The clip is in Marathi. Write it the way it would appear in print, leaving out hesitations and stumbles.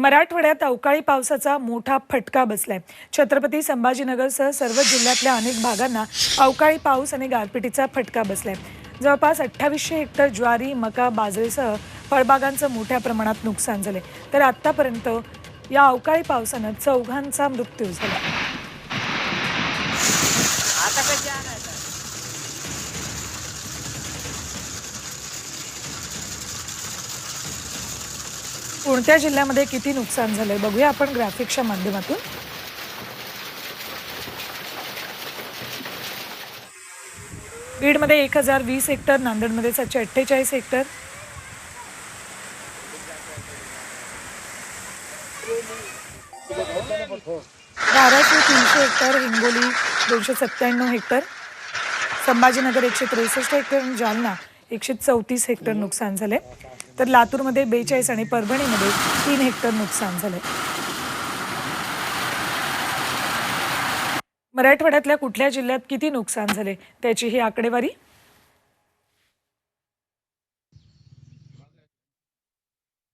मराठवाड्यात अवकाळी पावसाचा मोठा फटका बसलाय। छत्रपती संभाजीनगरसह सर्व जिल्ह्यातल्या अनेक भागांना अवकाळी पाऊस आणि गारपिटीचा फटका बसलाय। जवळपास 2800 हेक्टर ज्वारी, मका, बाजरीसह फळबागांचं मोठ्या प्रमाणात नुकसान झाले। तर आतापर्यंत या अवकाळी पावसानं 4 मृत्यू झाला। कोणत्या जिल्ह्यामध्ये किती नुकसान झालंय बघूया आपण ग्राफिक्सच्या माध्यमातून। बीडमध्ये 1020 हेक्टर, नांदेडमध्ये 748 hectare, Dharashiv 300 hectare, Hingoli 297 hectare, Sambhajinagar 163 hectare आणि जालना 134 हेक्टर नुकसान झाले। तर लातूरमध्ये 42 आणि परभणीमध्ये 3 हेक्टर नुकसान झाले। मराठवाड्यातल्या कुठल्या जिल्ह्यात किती नुकसान झाले त्याची ही आकडेवारी।